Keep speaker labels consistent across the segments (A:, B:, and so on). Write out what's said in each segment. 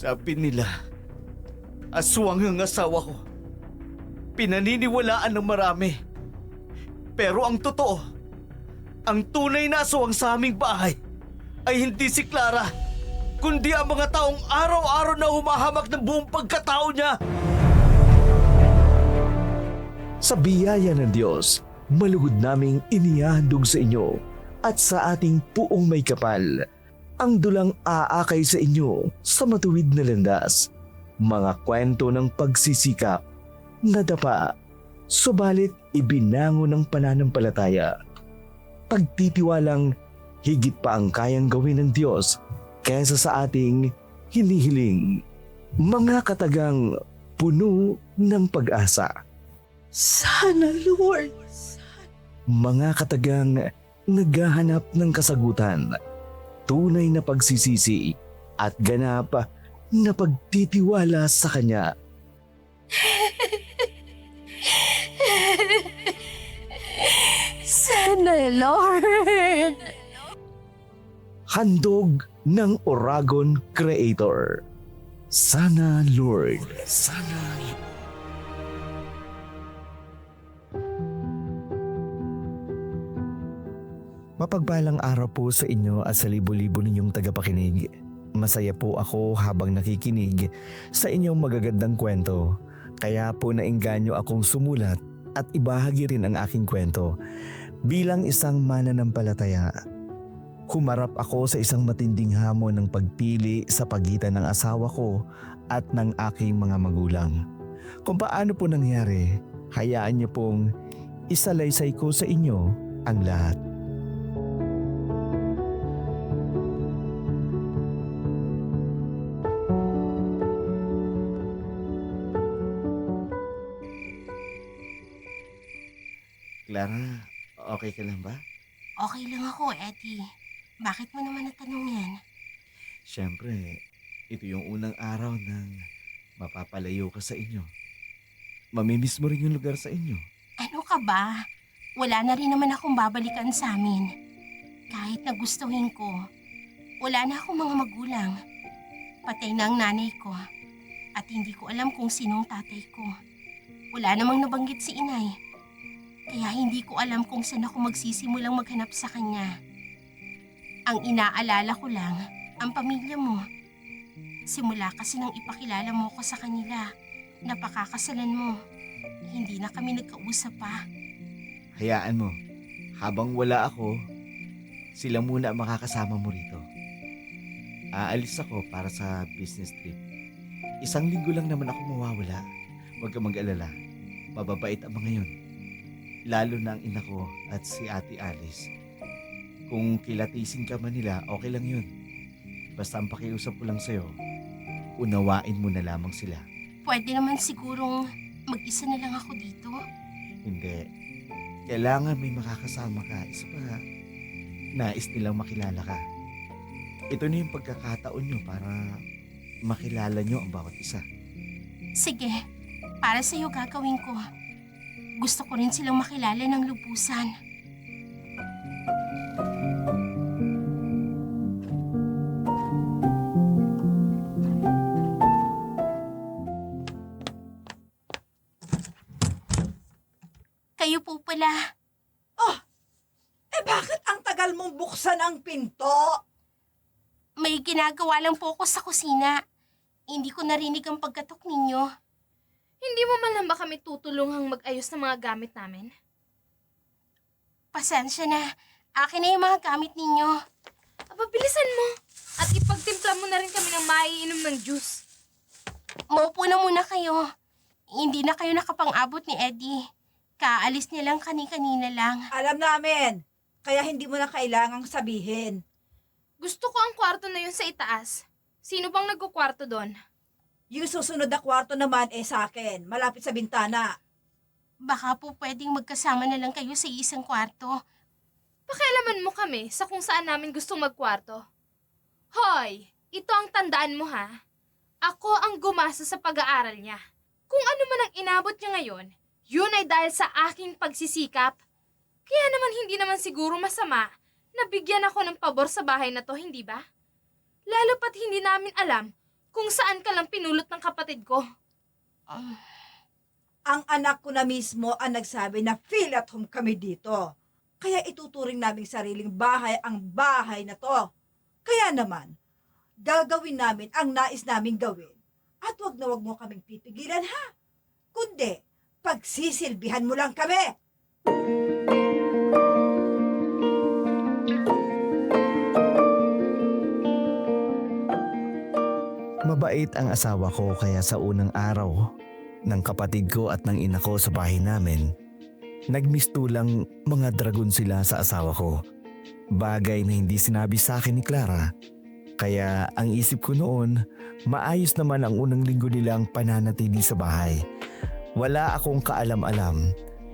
A: Sabi nila, aswang ang asawa ko. Pinaniniwalaan ng marami. Pero ang totoo, ang tunay na aswang sa aming bahay ay hindi si Clara, kundi ang mga taong araw-araw na humahamak ng buong pagkatao niya.
B: Sa biyaya ng Diyos, maluhod naming inihahandog sa inyo at sa ating puong may kapal ang dulang aakay sa inyo sa matuwid na landas. Mga kwento ng pagsisikap, nadapa, subalit ibinango ng pananampalataya. Pagtitiwalang higit pa ang kayang gawin ng Diyos kaysa sa ating hinihiling. Mga katagang puno ng pag-asa.
C: Sana, Lord.
B: Mga katagang naghahanap ng kasagutan, tunay na pagsisisi at ganap na pagtitiwala sa Kanya.
C: Sana, Lord.
B: Handog ng Oragon Creator. Sana, Lord. Sana, Lord. Mapagpalang araw po sa inyo at sa libo-libo ninyong tagapakinig. Masaya po ako habang nakikinig sa inyong magagandang kwento. Kaya po nainganyo akong sumulat at ibahagi rin ang aking kwento. Bilang isang mananampalataya, humarap ako sa isang matinding hamon ng pagpili sa pagitan ng asawa ko at ng aking mga magulang. Kung paano po nangyari, hayaan niyo pong isalaysay ko sa inyo ang lahat.
A: Clara, okay ka lang ba?
C: Okay lang ako, Eddie. Bakit mo naman natanong yan?
A: Siyempre, ito yung unang araw ng mapapalayo ka sa inyo. Mamimiss mo rin yung lugar sa inyo.
C: Ano ka ba? Wala na rin naman akong babalikan sa amin. Kahit na gustuhin ko, wala na akong mga magulang. Patay na ang nanay ko. At hindi ko alam kung sinong tatay ko. Wala namang nabanggit si inay. Kaya hindi ko alam kung saan ako magsisimulang maghanap sa kanya. Ang inaalala ko lang, ang pamilya mo. Simula kasi nang ipakilala mo ko sa kanila, napakakasalan mo. Hindi na kami nagkausap pa.
A: Hayaan mo, habang wala ako, sila muna ang makakasama mo rito. Aalis ako para sa business trip. 1 linggo lang naman ako mawawala. Huwag ka mag-alala, mababait ang mga yun. Lalo na ang ina ko at si Ate Alice. Kung kilatisin ka man nila, okay lang yun. Basta ang pakiusap ko lang sa'yo, unawain mo na lamang sila.
C: Pwede naman sigurong mag-isa na lang ako dito.
A: Hindi. Kailangan may makakasama ka. Isa pa, nais nilang makilala ka. Ito na yung pagkakataon nyo para makilala nyo ang bawat isa.
C: Sige, para sa'yo gagawin ko. Gusto ko rin silang makilala ng lubusan. Kayo po pala.
D: Oh, bakit ang tagal mong buksan ang pinto?
C: May ginagawa lang po ako sa kusina. Hindi ko narinig ang pagkatok ninyo.
E: Hindi mo man lang ba kami tutulungang mag-ayos ng mga gamit namin?
C: Pasensya na. Akin na yung mga gamit ninyo.
E: Aba, bilisan mo. At ipagtimpla mo na rin kami ng maiinom ng juice.
C: Maupo na muna kayo. Hindi na kayo nakapang-abot ni Eddie. Kaalis niya lang kani-kanina lang.
D: Alam namin, kaya hindi mo na kailangang sabihin.
E: Gusto ko ang kwarto na yun sa itaas. Sino bang nagkukwarto doon?
D: Yung susunod na kwarto naman sa akin, malapit sa bintana.
C: Baka po pwedeng magkasama na lang kayo sa isang kwarto.
E: Pakialaman mo kami sa kung saan namin gustong magkwarto. Hoy, ito ang tandaan mo ha. Ako ang gumasa sa pag-aaral niya. Kung ano man ang inabot niya ngayon, yun ay dahil sa aking pagsisikap. Kaya naman hindi naman siguro masama na bigyan ako ng pabor sa bahay na to, hindi ba? Lalo pat hindi namin alam Kung saan ka lang pinulot ng kapatid ko.
D: Ang anak ko na mismo ang nagsabi na feel at home kami dito. Kaya ituturing naming sariling bahay ang bahay na to. Kaya naman, gagawin namin ang nais naming gawin. At wag na wag mo kaming pipigilan ha. Kundi, pagsisilbihan mo lang kami.
B: Mabait ang asawa ko kaya sa unang araw ng kapatid ko at ng ina ko sa bahay namin, nagmistulang mga dragon sila sa asawa ko. Bagay na hindi sinabi sa akin ni Clara. Kaya ang isip ko noon, maayos naman ang unang linggo nilang pananatili sa bahay. Wala akong kaalam-alam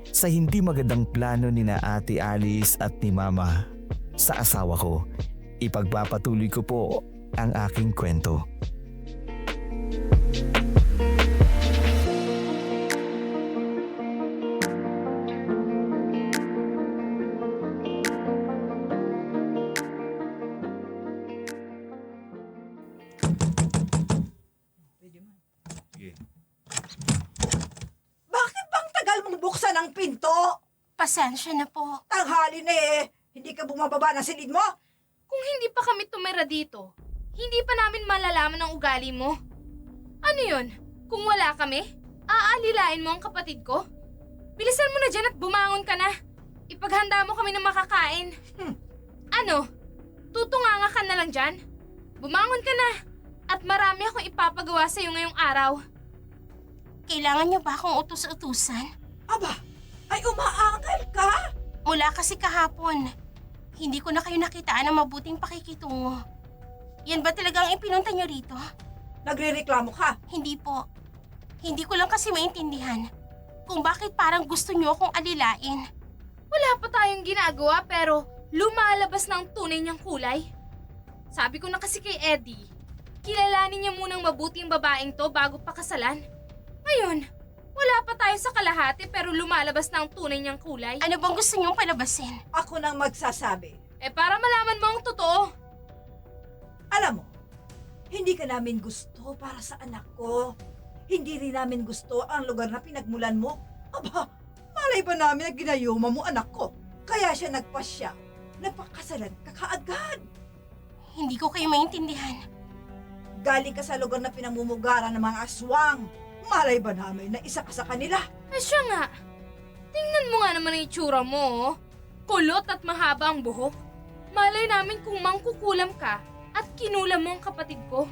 B: sa hindi magandang plano ni na Ate Alice at ni Mama sa asawa ko. Ipagpapatuloy ko po ang aking kwento.
A: Sige.
D: Bakit bang tagal mong buksan ang pinto?
C: Pasensya na po.
D: Tanghali na hindi ka bumababa ng silid mo?
E: Kung hindi pa kami tumira dito, hindi pa namin malalaman ang ugali mo. Ano yun? Kung wala kami, aalilain mo ang kapatid ko? Bilisan mo na dyan at bumangon ka na. Ipaghanda mo kami ng makakain. Ano? Tutunganga ka na lang dyan? Bumangon ka na. At marami akong ipapagawa sa iyo ngayong araw.
C: Kailangan niyo ba akong utus-utusan?
D: Aba, ay umaangal ka?
C: Mula kasi kahapon, hindi ko na kayo nakitaan ng mabuting pakikitungo. Yan ba talagang ipinunta niyo rito?
D: Nagrereklamo ka?
C: Hindi po. Hindi ko lang kasi maintindihan kung bakit parang gusto niyo akong alilain.
E: Wala pa tayong ginagawa pero lumalabas na ang tunay niyang kulay. Sabi ko na kasi kay Eddie, kilalanin niya munang mabuting babaeng to bago pakasalan. Ngayon, wala pa tayo sa kalahati pero lumalabas na ang tunay niyang kulay.
C: Ano bang gusto niyong palabasin?
D: Ako nang magsasabi.
E: Para malaman mo ang totoo.
D: Alam mo, hindi ka namin gusto para sa anak ko. Hindi rin namin gusto ang lugar na pinagmulan mo. Aba, malay ba namin na ginayuma mo anak ko? Kaya siya nagpasya. Napakasalan ka kaagad.
C: Hindi ko kayo maintindihan.
D: Galing ka sa lugar na pinamumugaran ng mga aswang. Malay ba namin na isa ka sa kanila?
E: Siya nga. Tingnan mo nga naman ang itsura mo, oh. Kulot at mahaba ang buhok. Malay namin kung mangkukulam ka at kinulam mo ang kapatid ko.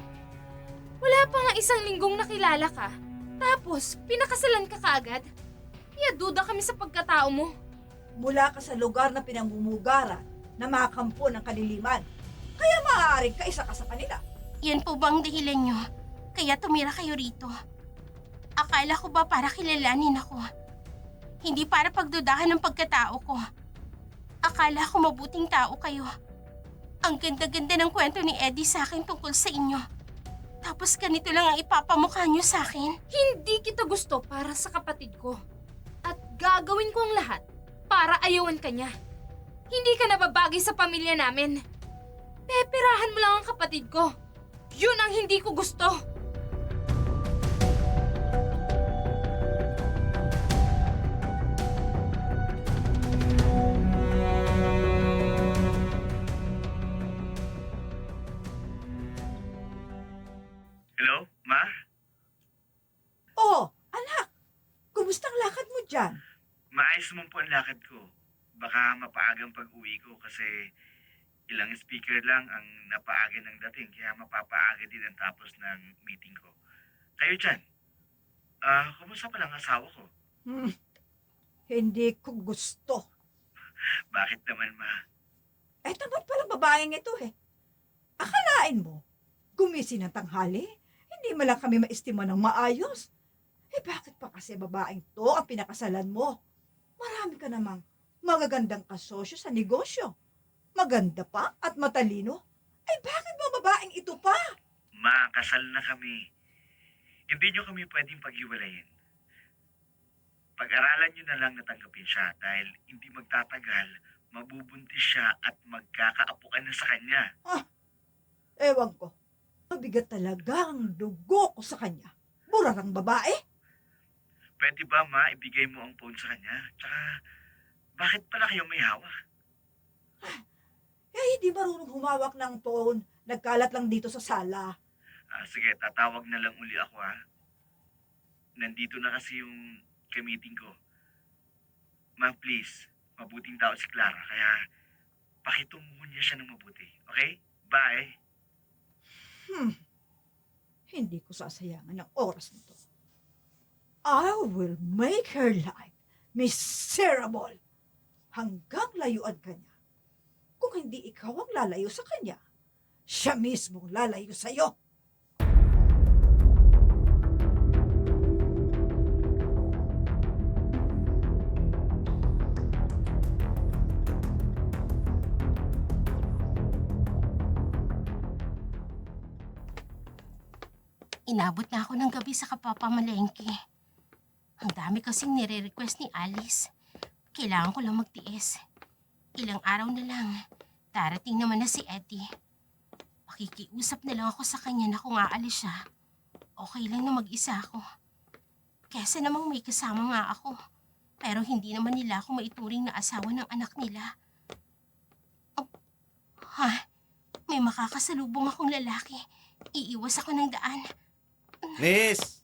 E: Wala pa nga isang linggong nakilala ka. Tapos, pinakasalan ka kaagad. Kaya duda kami sa pagkatao mo.
D: Mula ka sa lugar na pinamumugaran na makampo ng kadiliman. Kaya maaaring ka isa ka sa kanila.
C: Yan po ba ang dahilan niyo? Kaya tumira kayo rito. Akala ko ba para kilalanin ako? Hindi para pagdudahan ng pagkatao ko. Akala ko mabuting tao kayo. Ang ganda-ganda ng kwento ni Eddie sa akin tungkol sa inyo. Tapos ganito lang ang ipapamukha niyo sa akin?
E: Hindi kita gusto para sa kapatid ko. At gagawin ko ang lahat para ayawan ka niya. Hindi ka nababagay sa pamilya namin. Peperahan mo lang ang kapatid ko. Yun ang hindi ko gusto.
A: Hello, Ma?
D: Oh, anak, kumusta ang lakad mo dyan?
A: Maayos naman po ang lakad ko. Baka mapaagang pag-uwi ko kasi ilang speaker lang ang napaaga ng dating kaya mapapaaga din ang tapos ng meeting ko. Kayo dyan, kumusta pala ang asawa ko?
D: Hindi ko gusto.
A: Bakit naman, Ma?
D: Tamad palang babaeng ito Akalain mo, gumising ng tanghali, hindi mo lang kami maestima ng maayos. Bakit pa kasi babaeng to ang pinakasalan mo? Marami ka namang magagandang kasosyo sa negosyo. Maganda pa at matalino. Bakit ba babaeng ito pa?
A: Ma, kasal na kami. Hindi nyo kami pwedeng paghiwalayin. Pag-aralan nyo na lang natanggapin siya dahil hindi magtatagal, mabubuntis siya at magkakaapo ka na sa kanya.
D: Ewan ko. Mabigat talaga ang dugo ko sa kanya. Murarang babae.
A: Pwede ba, Ma, ibigay mo ang phone sa kanya? Tsaka, bakit pala kayo may hawak?
D: Hindi marunong humawak ng phone. Nagkalat lang dito sa sala.
A: Sige, tatawag na lang uli ako, ha? Nandito na kasi yung ka-meeting ko. Ma, please, mabuting tao si Clara, kaya pakitunguhan niya siya ng mabuti. Okay? Bye!
D: Hindi ko sasayangan ng oras nito. I will make her life miserable hanggang layuan ka niya. Kung hindi ikaw ang lalayo sa kanya, siya mismong lalayo sa'yo.
C: Inabot na ako ng gabi sa kapapamalengke. Ang dami kasing nire-request ni Alice. Kailangan ko lang magtiis. Ilang araw na lang, darating naman na si Eddie. Makikiusap na lang ako sa kanya na kung aalis siya, okay lang na mag-isa ako. Kesa namang may kasama nga ako, pero hindi naman nila ako maituring na asawa ng anak nila. Oh, may makakasalubong akong lalaki. Iiwas ako ng daan.
A: Miss!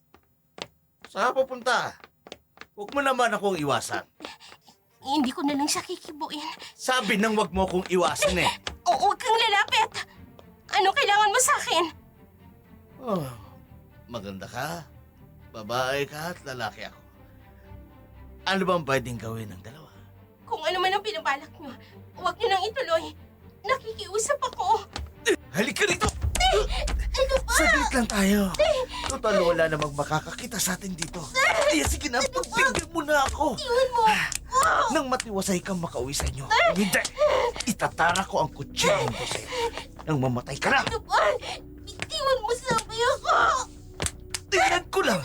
A: Saan pupunta? Huwag mo naman akong iwasan.
C: Hindi ko na lang siya kikibuin.
A: Sabi nang wag mo akong iwasan eh.
C: Oo, huwag kang lalapit. Ano kailangan mo sa akin?
A: Oh, maganda ka. Babae ka at lalaki ako. Ano bang pwedeng gawin ng dalawa?
C: Kung ano man ang pinabalak nyo, huwag nyo nang ituloy. Nakikiusap ako.
A: Halika rito!
C: Ano ba?
A: Saglit lang tayo. Total wala namang makakakita sa atin dito. Kaya sige na, pagpigil mo na ako.
C: Iwan mo.
A: Nang matiwasay kang makauwi sa inyo. Kung hindi, itatara ko ang kutsilyo ko sa'yo. Nang mamatay ka na.
C: Ano ba? Iwan mo sabi ako.
A: Tingnan ko lang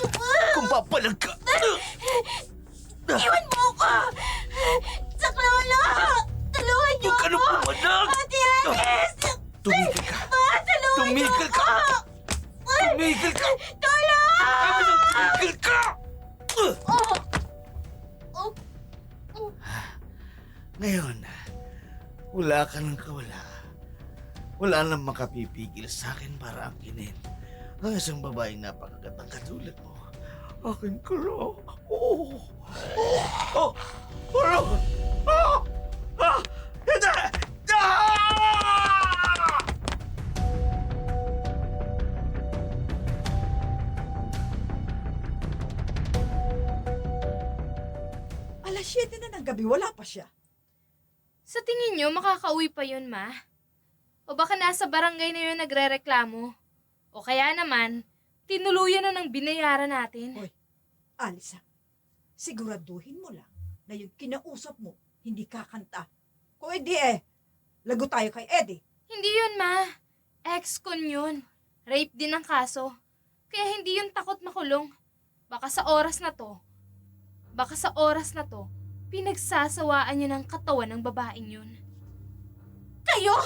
A: kung papalag ka.
C: Iwan mo ako. Saklolo! Tulungan niyo
A: Huwag ka na
C: ako.
A: pumalag.
C: Ate Alice!
A: Tumigil ka.
C: Tulungan niyo
A: Tumigil ka.
C: ako.
A: Tumigil ka.
C: Tulong!
A: Sabi ng tumigil ka. Ngayon, wala ka ng kawala. Wala nang makapipigil sa akin para angkinin ang isang babaeng napakagandang katulad mo. Akin ka lang. Oh! Oh! Ano? Ah! Ah! Hindi! Ah!
D: Alas 7 na ng gabi, wala pa siya.
E: Sa tingin nyo, makakauwi pa yun, Ma? O baka nasa barangay na yun nagre-reklamo? O kaya naman, tinuluyan na ng binayaran natin?
D: Hoy. Alisa, siguraduhin mo lang na yung kinausap mo, hindi kakanta. Kung hindi lago tayo kay Eddie.
E: Hindi yun, Ma. Ex-con yun. Rape din ang kaso. Kaya hindi yun takot makulong. Baka sa oras na to, pinagsasawaan niya ng katawan ng babaeng yun.
C: Kayo?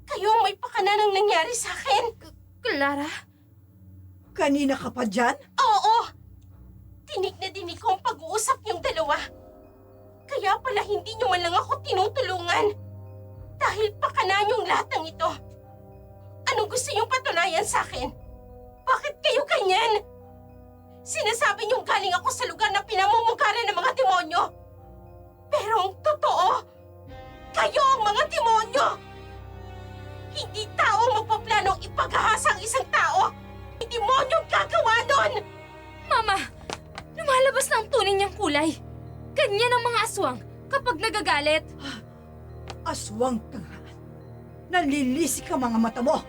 C: Kayo ang may pakana ng nangyari sa akin?
E: Clara?
D: Kanina ka pa dyan?
C: Oo! Tinig na dinig ko ang pag-uusap niyong dalawa. Kaya pala hindi niyo man lang ako tinutulungan. Dahil pakana niyong lahat ng ito. Anong gusto niyong patunayan sa akin? Bakit kayo ganyan? Sinasabi niyong galing ako sa lugar na pinamumugaran ng mga demonyo. Pero ang totoo, kayo ang mga demonyo! Hindi tao ang magpaplanong ipaghahasa ang isang tao! Hindi demonyo ang gagawa nun!
E: Mama, lumalabas na ang tunay niyang kulay. Ganyan ang mga aswang kapag nagagalit.
D: Aswang ka nga. Nanlilisik ang mga mata mo.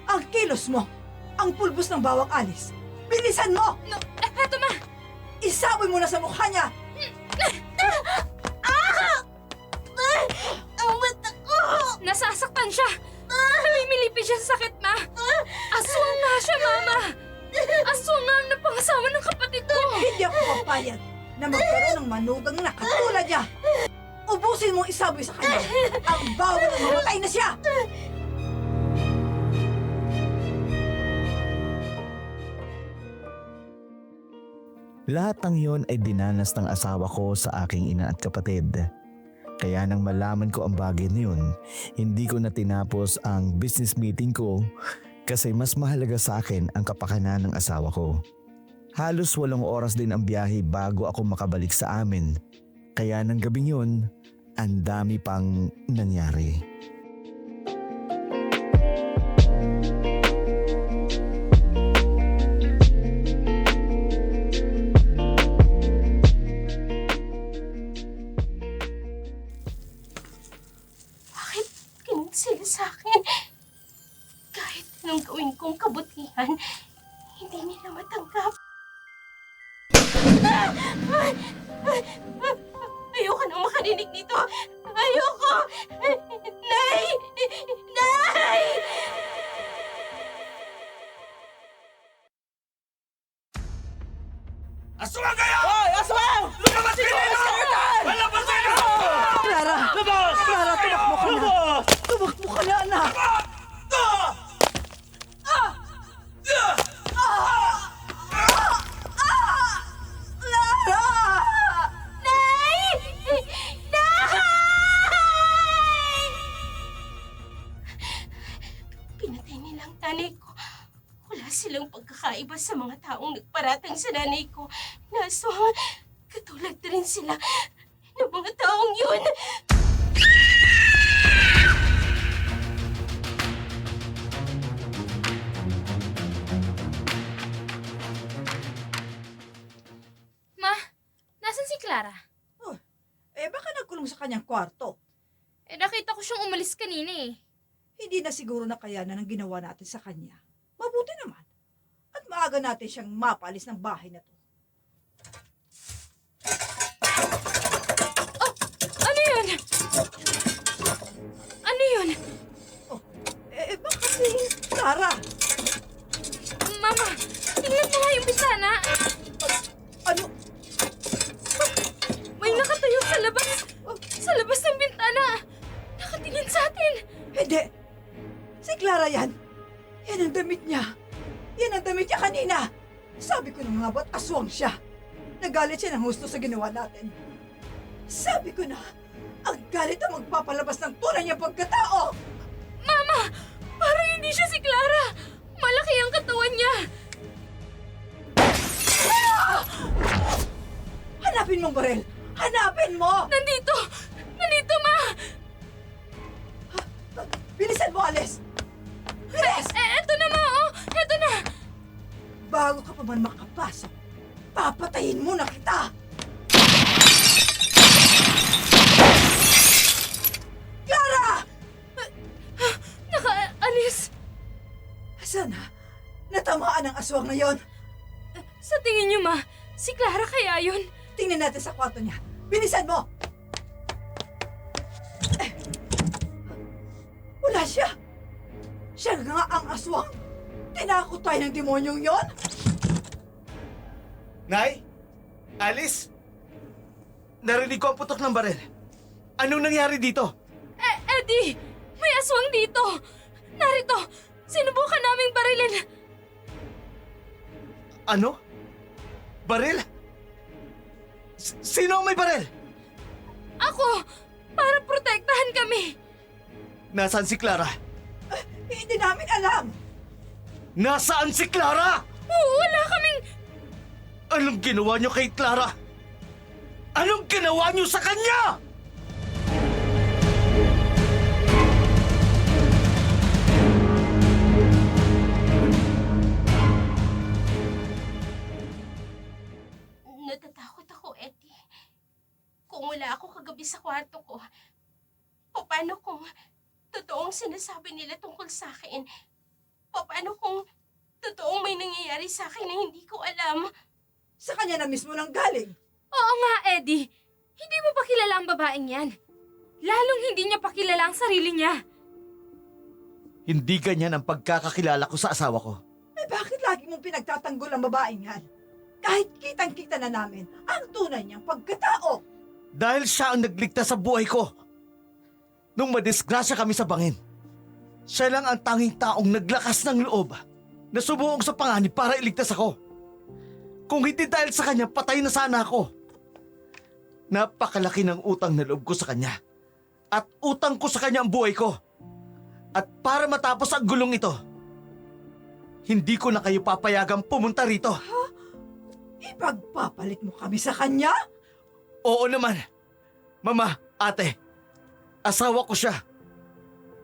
D: Ang kilos mo. Ang pulbos ng bawang alis. Bilisan mo!
E: No, eto, Ma.
D: Isaboy mo na sa mukha niya!
C: Ang mata ko!
E: Nasasaktan siya. Namimilipid siya sa sakit, Ma. Aswang nga siya, Mama. Aswang nga ang napangasawa ng kapatid ko.
D: Hindi ako papayag na magkaroon ng manugang na katulad niya. Ubusin mo isaboy sa kanya. Ang bawal na mamatay na siya.
B: Lahat ng yon ay dinanas ng asawa ko sa aking ina at kapatid. Kaya nang malaman ko ang bagay na yun, hindi ko na tinapos ang business meeting ko kasi mas mahalaga sa akin ang kapakanan ng asawa ko. Halos 8 oras din ang biyahe bago ako makabalik sa amin. Kaya ng gabing yun, ang dami pang nangyari.
C: Bakit ganun sila sa akin? Kahit anong gawin kong kabutihan, hindi nila matanggap. Ayoko nang makarinig nito. Ayoko! Nay! Nay!
A: Aswang kayo! Hoy! Aswang! Lumabas kayo! Lumabas kayo!
D: Clara!
A: Lumabas!
D: Clara, tumakbo ka na!
A: Lumabas!
D: Tumakbo ka na, anak! Clara!
C: Nay! Nay! Pinatay nila ang nanay ko. Wala silang pagkakaiba sa mga taong nagparatang sa nanay ko. Naswang, katulad na rin sila ng mga taong yun.
E: Ma, nasan si Clara?
D: Baka nagkulong sa kanyang kwarto.
E: Nakita ko siyang umalis kanina eh.
D: Hindi na siguro nakayanan ang ginawa natin sa kanya. Mabuti naman. At maaga natin siyang mapalis ng bahay na to.
E: Ano yun? Ano yun?
D: Baka si Clara.
E: Mama, tingnan mo nga yung bisana.
D: Ano?
E: May nakatayo sa labas. Sa labas ng bintana. Nakatingin sa atin.
D: Hindi. Si Clara yan. Yan ang damit niya. Yan ang damit niya kanina. Sabi ko na nga ba't aswang siya. Nagalit siya ng husto sa ginawa natin. Sabi ko na, ang galit ang magpapalabas ng tunay niyang pagkatao.
E: Mama, parang hindi siya si Clara. Malaki ang katawan niya.
D: Hanapin mo, Barel. Hanapin mo!
E: Nandito! Nandito, Ma!
D: Bilisan mo, Alice! Bilis!
E: Eto na, Ma, oh! Eto na!
D: Bago ka pa man makapasok, papatayin mo na kita! Clara!
E: Nakaalis.
D: Sana, natamaan ang aswang na yon.
E: Sa tingin niyo, Ma, si Clara kaya yun?
D: Tingnan natin sa kwarto niya. Bilisan mo! Wala siya! Siya nga ang aswang! Tinakot tayo ng demonyong yon!
A: Nay? Alice? Narinig ko ang putok ng barel. Anong nangyari dito?
E: Eddie! May aswang dito! Narito! Sinubukan naming barilin!
A: Ano? Baril? Sino ang may baril?
E: Ako! Para protektahan kami!
A: Nasaan si Clara?
D: Hindi namin alam!
A: Nasaan si Clara?
E: Wala kaming...
A: Anong ginawa niyo kay Clara? Anong ginawa niyo sa kanya?
C: Natatakot ako, Eddie. Kung wala ako kagabi sa kwarto ko, paano kung totoong sinasabi nila tungkol sa akin? Paano kung totoong may nangyayari sa akin na hindi ko alam?
D: Sa kanya na mismo nang galing.
E: Oo nga, Eddie. Hindi mo pa kilala ang babaeng yan. Lalong hindi niya pa kilala ang sarili niya.
A: Hindi ganyan ang pagkakakilala ko sa asawa ko.
D: Bakit lagi mong pinagtatanggol ang babaeng yan? Kahit kitang-kita na namin ang tunay niyang pagkatao.
A: Dahil siya ang nagligtas sa buhay ko. Nung madisgrasya kami sa bangin, siya lang ang tanging taong naglakas ng loob na sumuong sa panganib para iligtas ako. Kung hindi dahil sa kanya, patay na sana ako. Napakalaki ng utang na loob ko sa kanya. At utang ko sa kanya ang buhay ko. At para matapos ang gulong ito, hindi ko na kayo papayagang pumunta rito.
D: Ipagpapalit mo kami sa kanya?
A: Oo naman. Mama, ate, asawa ko siya.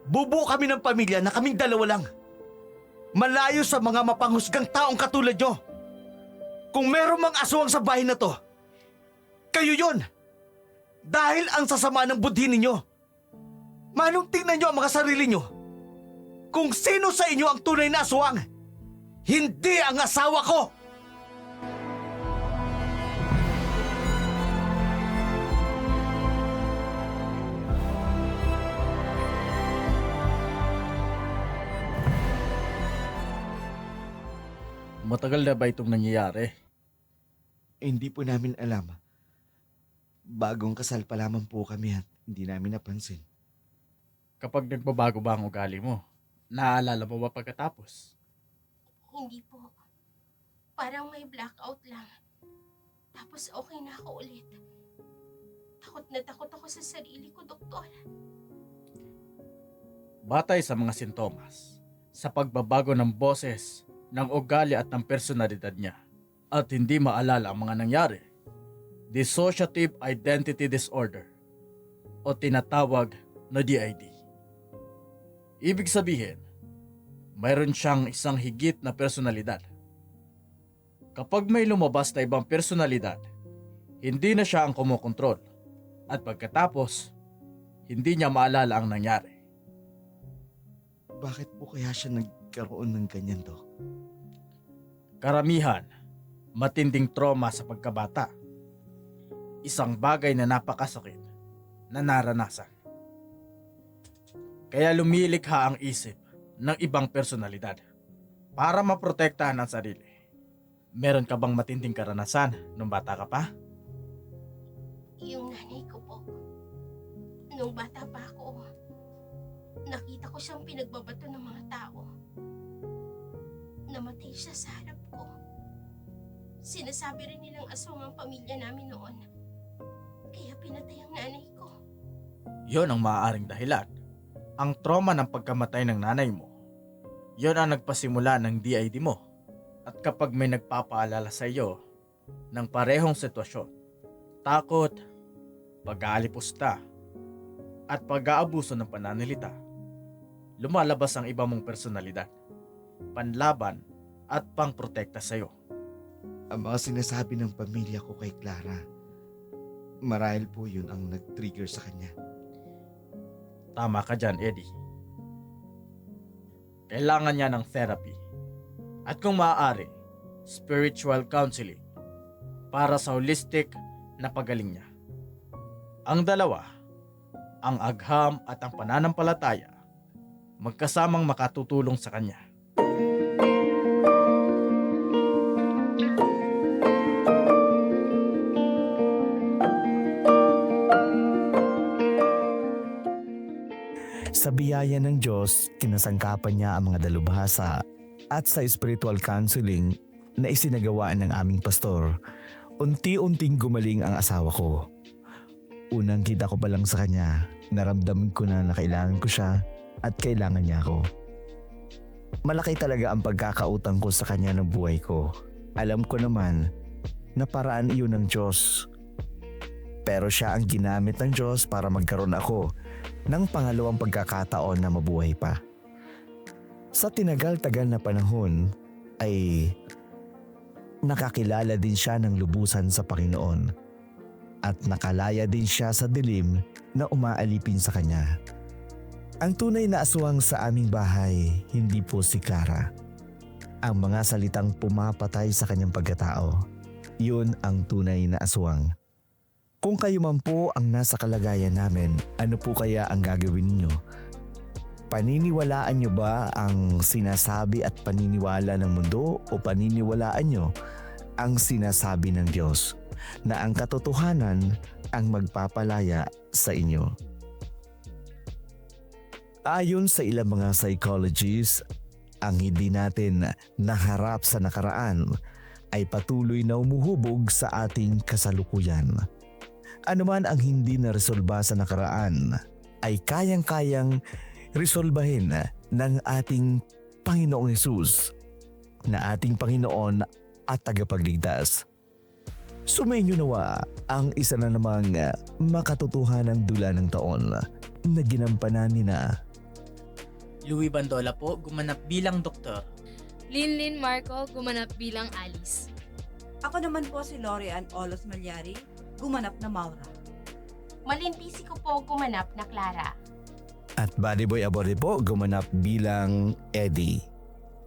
A: Bubuo kami ng pamilya na kaming dalawa lang. Malayo sa mga mapanghusgang taong katulad nyo. Kung meron mang aswang sa bahay na to, kayo yon. Dahil ang sasama ng budhi ninyo. Manong tingnan nyo ang mga sarili nyo. Kung sino sa inyo ang tunay na aswang, hindi ang asawa ko!
F: Matagal na ba itong nangyayari?
A: Hindi po namin alam. Bagong kasal pa lamang po kami at hindi namin napansin.
F: Kapag nagbabago ba ang ugali mo, naaalala mo ba pagkatapos?
C: Hindi po. Parang may blackout lang. Tapos okay na ako ulit. Takot na takot ako sa sarili ko, doktor.
F: Batay sa mga sintomas, sa pagbabago ng boses, ng ugali at ng personalidad niya, at hindi maalala ang mga nangyari, Dissociative Identity Disorder o tinatawag na DID. Ibig sabihin, mayroon siyang isang higit na personalidad. Kapag may lumabas na ibang personalidad, hindi na siya ang kumokontrol at pagkatapos, hindi niya maalala ang nangyari.
A: Bakit po kaya siya nagkaroon ng ganyan, Dok?
F: Karamihan, matinding trauma sa pagkabata. Isang bagay na napakasakit na naranasan. Kaya lumilikha ang isip ng ibang personalidad para maprotektahan ang sarili. Meron ka bang matinding karanasan nung bata ka pa?
C: Yung nanay ko po. Nung bata pa ako, nakita ko siyang pinagbabato ng mga tao. Namatay siya sa harap ko. Sinasabi rin nilang aswang ang pamilya namin noon. Kaya pinatay ang nanay ko.
F: Yon ang maaaring dahilan. Ang trauma ng pagkamatay ng nanay mo. Yon ang nagpasimula ng DID mo. At kapag may nagpapaalala sa iyo ng parehong sitwasyon, takot, pag-aalipusta, at pag-aabuso ng pananalita, lumalabas ang iba mong personalidad, panlaban at pangprotekta sa iyo.
A: Ang mga sinasabi ng pamilya ko kay Clara, marahil po yun ang nag-trigger sa kanya.
F: Tama ka dyan, Eddie. Kailangan niya ng therapy. At kung maaari, spiritual counseling para sa holistic na pagaling niya. Ang dalawa, ang agham at ang pananampalataya, magkasamang makatutulong sa kanya.
B: Sa biyaya ng Diyos, kinasangkapan niya ang mga dalubhasa at sa spiritual counseling na isinagawaan ng aming pastor, unti-unting gumaling ang asawa ko. Unang kita ko pa lang sa kanya, naramdaman ko na kailangan ko siya at kailangan niya ako. Malaki talaga ang pagkakautang ko sa kanya ng buhay ko. Alam ko naman na paraan iyon ng Diyos. Pero siya ang ginamit ng Diyos para magkaroon ako ng pangalawang pagkakataon na mabuhay pa. Sa tinagal-tagal na panahon ay nakakilala din siya ng lubusan sa Panginoon at nakalaya din siya sa dilim na umaalipin sa kanya. Ang tunay na aswang sa aming bahay, hindi po si Clara. Ang mga salitang pumapatay sa kanyang pagkatao, yun ang tunay na aswang. Kung kayo man po ang nasa kalagayan namin, ano po kaya ang gagawin niyo? Paniniwalaan niyo ba ang sinasabi at paniniwala ng mundo o paniniwalaan niyo ang sinasabi ng Diyos na ang katotohanan ang magpapalaya sa inyo? Ayon sa ilang mga psychologists, ang hindi natin naharap sa nakaraan ay patuloy na umuhubog sa ating kasalukuyan. Ano man ang hindi naresolba sa nakaraan ay kayang-kayang resolbahin ng ating Panginoong Hesus na ating Panginoon at tagapagligtas. Sumainyo nawa ang isa na namang makatotohanang dula ng taon na ginampanan ni na
G: Louie Bandola po, gumanap bilang doktor.
E: Linlin Marco, gumanap bilang Alice.
D: Ako naman po si Lorian Olos Malyari, gumanap na Maura.
C: Malintisi ko po gumanap na Clara.
B: at Buddy Boy Aborde po gumanap bilang Eddie.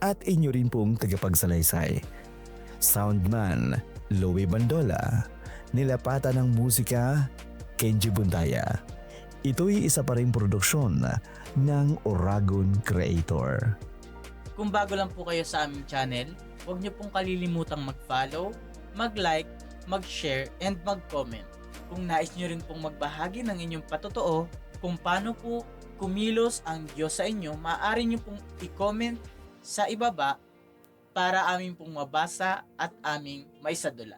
B: At inyo rin pong tagapagsalaysay. Soundman Louie Bandola, nilapatan ng musika Kenji Bundaya. Ito'y isa pa rin produksyon ng Oragon Creator.
G: Kung bago lang po kayo sa aming channel, huwag niyo pong kalilimutang mag-follow, mag-like, mag-share, and mag-comment. Kung nais niyo rin pong magbahagi ng inyong patotoo kung paano po kumilos ang Diyos sa inyo, maaari niyo pong i-comment sa ibaba para aming pong mabasa at aming maisadula.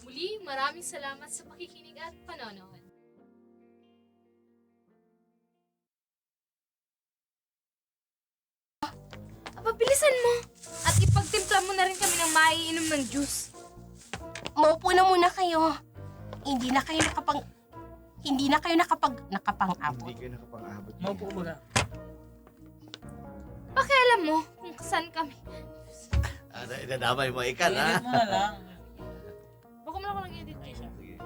E: Muli, maraming salamat sa pakikinig at panonood. Bilisan mo! At ipagtimpla mo na rin kami ng maiinom ng juice.
C: Maupo na muna kayo. Hindi na kayo nakapang-abot.
A: Hindi kayo nakapang-abot.
G: Maupo ko na.
E: Pakialam mo kung saan kami.
A: Idadamay mo ikan, ha?
G: Edit mo na lang.
E: Baka mo na ako nag-edit.
A: Sige.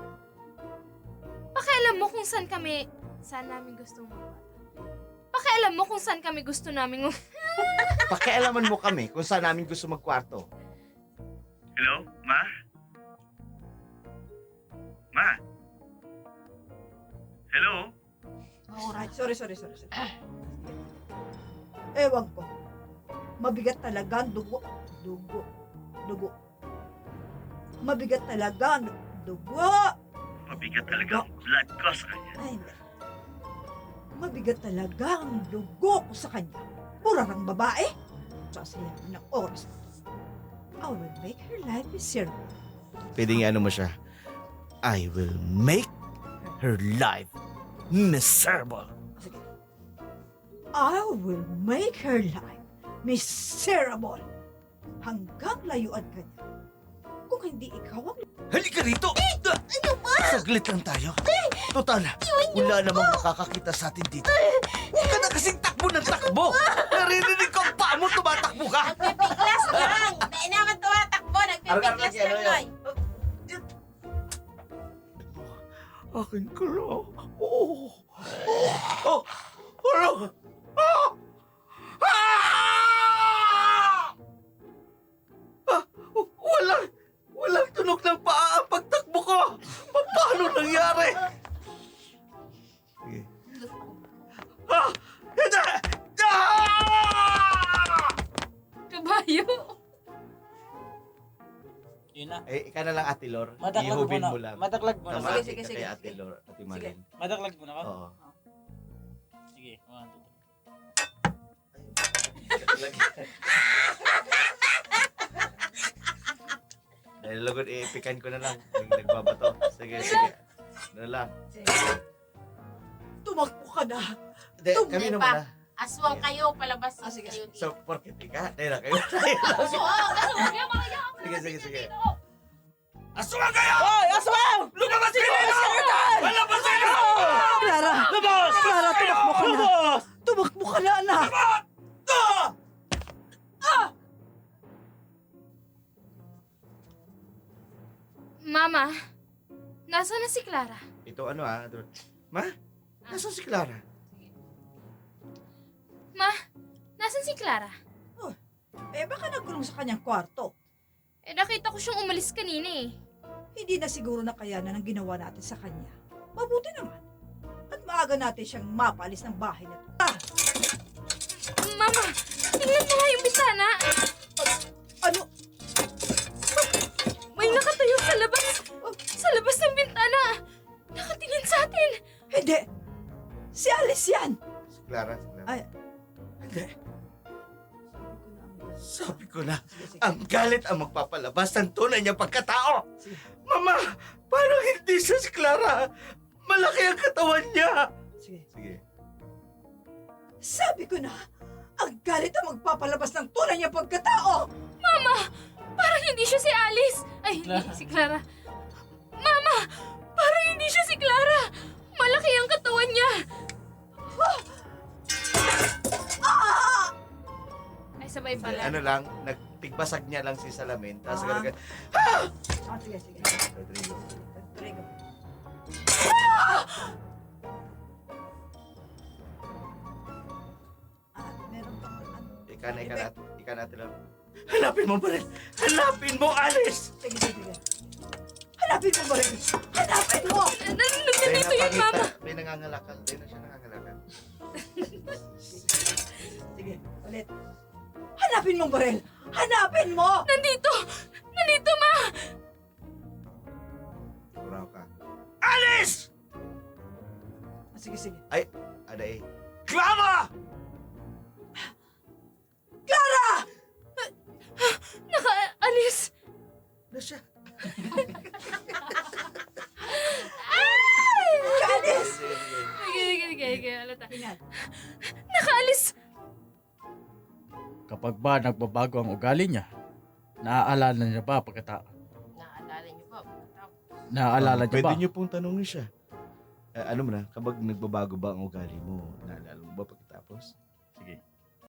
E: Pakialam mo kung saan kami, saan namin gustong magbata. Pakialam mo kung saan kami gusto namin
A: Pakialaman mo kami kung saan namin gusto magkwarto.
H: Hello, Ma? Ma? Hello?
D: Ay, sorry. Ewan ko. Mabigat talaga ang dugo. Mabigat talaga ang dugo.
H: Mabigat talaga ang blood ko sa kanya.
D: Ay, hindi. Mabigat talaga ang dugo ko sa kanya. Purarang babae. Sasayahin ng oras. I will make her life miserable.
A: Pwedeng ano mo siya. I will make her life miserable.
D: Sige. I will make her life miserable. Hanggang layuan ka niya. Kung hindi ikaw ang...
A: Halika rito! Ano ba? Saglit lang tayo. Total, wala namang makakakita sa atin dito. Huwag ka na kasing takbo ng takbo! Naririnig ko ang paa mo, tumatakbo ka!
C: Nagpipiglas lang. Dahil naman tumatakbo. Nagpipiglas lang, Loy.
A: Akin ka lang. Oh! Oh! Ano? Ah! Ah! Ah! Walang tunog ng paa ang pagtakbo ko! Paano nangyari? Sige. Ah! Hindi! Ah!
E: kabayo.
G: Yun na.
A: Eh, ika na lang, Ate Lor.
G: Madaklag mo
A: Ihubin
G: na.
A: mo lang.
G: Madaklag mo na.
A: Tama,
D: Sige,
A: ika
D: sige,
A: kay
D: sige.
A: Ate Lor, Ate Malin.
G: Madaklag mo na ka?
A: Oo.
G: Sige, 1, 2, 3.
A: Dahil lagod, iipikan ko na lang. Yung nagbabato. Sige. Na lang.
D: Tumakbo ka na.
A: Hindi,
D: Tum-
A: kami na
C: pa.
A: muna.
C: Aswang kayo, palabas
D: sige.
C: kayo
A: So,
C: dito.
A: porkit ika, tayo na kayo. Sige. Aswang kayo!
G: Hoy! Aswang!
A: Lumabas kayo dito! Lumabas kayo!
D: Clara!
G: Labas!
D: Clara, tumakbo ka na.
G: Labas!
D: Tumakbo ka na, anak.
E: Mama, nasaan na si Clara?
A: Ito ano Ma? Nasaan si Clara?
E: Ma, nasaan si Clara?
D: Eh, baka nagkulong sa kanyang kwarto.
E: Eh, nakita ko siyang umalis kanina eh.
D: Hindi na siguro nakayanan ang ginawa natin sa kanya. Mabuti naman. At maaga natin siyang mapalis ng bahay na ito.
E: Mama, tingnan mo nga yung bintana.
D: Ano?
E: May nakatayo sa labas. Sa labas ng bintana. Nakatingin sa atin.
D: Hindi. Si Alice yan.
A: Si Clara.
D: Ay. Hindi.
A: Sabi ko na,
D: Sige, sige.
A: ang galit ang magpapalabas ng tunay niyang pagkatao.
D: Sige.
A: Mama, parang hindi siya si Clara. Malaki ang katawan niya.
D: Sige.
A: Sige.
D: Sabi ko na, ang galit ang magpapalabas ng tunay niyang pagkatao.
E: Mama! Parang hindi siya si Alice! Ay, hindi, si Clara. Mama! Parang hindi siya si Clara! Malaki ang katawan niya! Ay, sabay pala.
A: Ano lang, nagtigbasag niya lang si Salamin. Tapos
D: Ah.
A: gano'n.
D: Sige, sige.
A: Rodrigo.
D: Tuloy ka. Meron pang ano.
A: Ika natin lang. Hanapin mo pa rin! Hanapin mo, Alice!
D: Sige, sige, sige. Hanapin mo ba rin? Hanapin mo!
E: Nandito yun, Mama!
A: May nangangalakal. Dahil na siya nangangalakal.
D: Sige, ulit. Hanapin mo ba rin? Hanapin mo!
E: Nandito! Nandito, Ma!
A: Siguraw ka. Alice!
D: Sige, sige.
A: Ada eh. Clara!
D: Clara!
E: Naka-Alice!
A: Na siya.
D: Janice!
E: Sige, halata.
D: Tingnan.
E: Naka-Alice!
F: Kapag ba nagbabago ang ugali niya, naaalala niya ba pagkatapos?
C: Naalala niyo ba?
F: Naaalala niya ba?
A: Pwede niyo pong tanongin siya. Ano mo na, kapag nagbabago ba ang ugali mo, naalala mo ba pagkatapos?